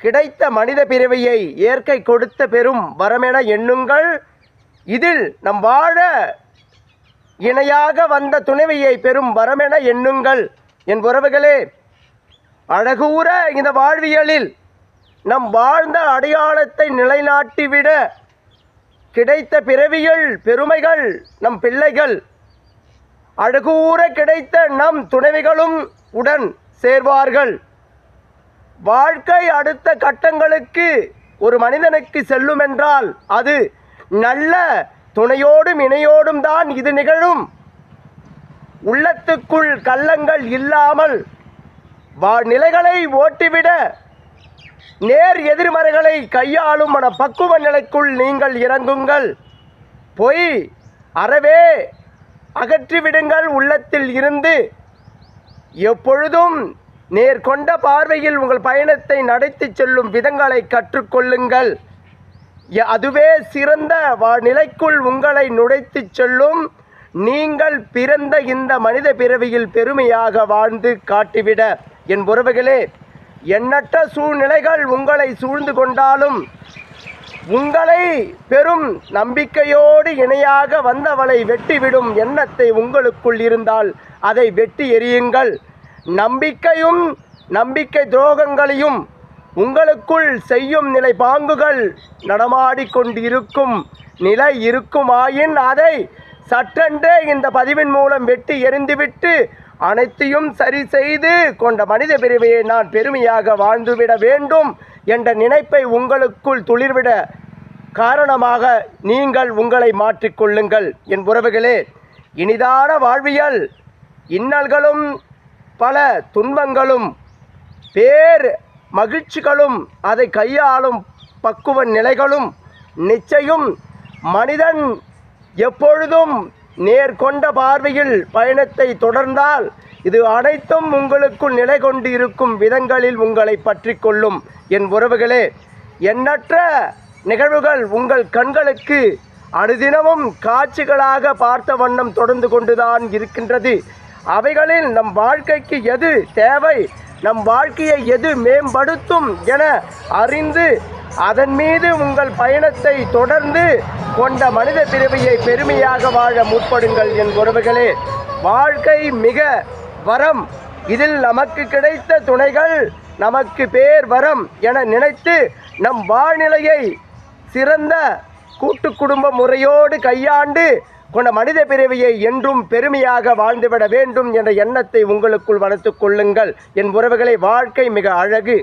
கிடைத்த மனித பிறவியை இயற்கை கொடுத்த பெரும் வரமென எண்ணுங்கள். இதில் நம் வாழ இணையாக வந்த துணைவியை பெரும் வரமென எண்ணுங்கள். என் உறவுகளே, அழகூற இந்த வாழ்வியலில் நம் வாழ்ந்த அடையாளத்தை நிலைநாட்டிவிட கிடைத்த பிறவியில் பெருமைகள் நம் பிள்ளைகள். அழகூற கிடைத்த நம் துணைவிகளும் உடன் சேர்வார்கள். வாழ்க்கை அடுத்த கட்டங்களுக்கு ஒரு மனிதனுக்கு செல்லும் என்றால் அது நல்ல துணையோடும் இணையோடும் தான் இது நிகழும். உள்ளத்துக்குள் கள்ளங்கள் இல்லாமல் நிலைகளை ஓட்டிவிட நேர் எதிர்மறைகளை கையாளும் மன பக்குவ நிலைக்குள் நீங்கள் இறங்குங்கள். பொய் அறவே அகற்றிவிடுங்கள். உள்ளத்தில் இருந்து எப்பொழுதும் நேர்கொண்ட பார்வையில் உங்கள் பயணத்தை நடத்தி செல்லும் விதங்களை கற்றுக்கொள்ளுங்கள். அதுவே சிறந்த நிலைக்குள் உங்களை நுழைத்து செல்லும். நீங்கள் பிறந்த இந்த மனித பிறவியில் பெருமையாக வாழ்ந்து காட்டிவிட என் உறவுகளே, எண்ணற்ற சூழ்நிலைகள் உங்களை சூழ்ந்து கொண்டாலும் உங்களை பெரும் நம்பிக்கையோடு இணையாக வந்தவளை வெட்டிவிடும் எண்ணத்தை உங்களுக்குள் இருந்தால் அதை வெட்டி எறியுங்கள். நம்பிக்கையும் நம்பிக்கை துரோகங்களையும் உங்களுக்குள் செய்யும் நிலை பாங்குகள் நடமாடிக்கொண்டிருக்கும் நிலை இருக்குமாயின் அதை சற்றென்றே இந்த பதிவின் மூலம் வெட்டி எறிந்துவிட்டு அனைத்தையும் சரி செய்து கொண்ட மனித பிரிவையை நான் பெருமையாக வாழ்ந்துவிட வேண்டும் என்ற நினைப்பை உங்களுக்குள் துளிர்விட காரணமாக நீங்கள் உங்களை மாற்றிக்கொள்ளுங்கள். என் உறவுகளே, இனிதான வாழ்வியல் இன்னல்களும் பல துன்பங்களும் பேர் மகிழ்ச்சிகளும் அதை கையாளும் பக்குவ நிலைகளும் நிச்சயம் மனிதன் எப்பொழுதும் நேர்கொண்ட பார்வையில் பயணத்தை தொடர்ந்தால் இது அனைத்தும் உங்களுக்குள் நிலை கொண்டு இருக்கும் விதங்களில் உங்களை பற்றி கொள்ளும். என் உறவுகளே, எண்ணற்ற நிகழ்வுகள் உங்கள் கண்களுக்கு அனுதினமும் காட்சிகளாக பார்த்த வண்ணம் தொடர்ந்து கொண்டுதான் இருக்கின்றது. அவைகளில் நம் வாழ்க்கைக்கு எது தேவை, நம் வாழ்க்கையை எது மேம்படுத்தும் என அறிந்து அதன் மீது உங்கள் பயணத்தை தொடர்ந்து கொண்ட மனித பிறவியை பெருமையாக வாழ முற்படுங்கள். என் உறவுகளே, வாழ்க்கை மிக வரம். இதில் நமக்கு கிடைத்த துணைகள் நமக்கு பேர் வரம் என நினைத்து நம் வாழ்நிலையை சிறந்த கூட்டு குடும்ப முறையோடு கையாண்டு கொண்ட மனித பிறவியை என்றும் பெருமையாக வாழ்ந்துவிட வேண்டும் என்ற எண்ணத்தை உங்களுக்குள் வளர்த்து கொள்ளுங்கள். என் உறவுகளை, வாழ்க்கை மிக அழகு.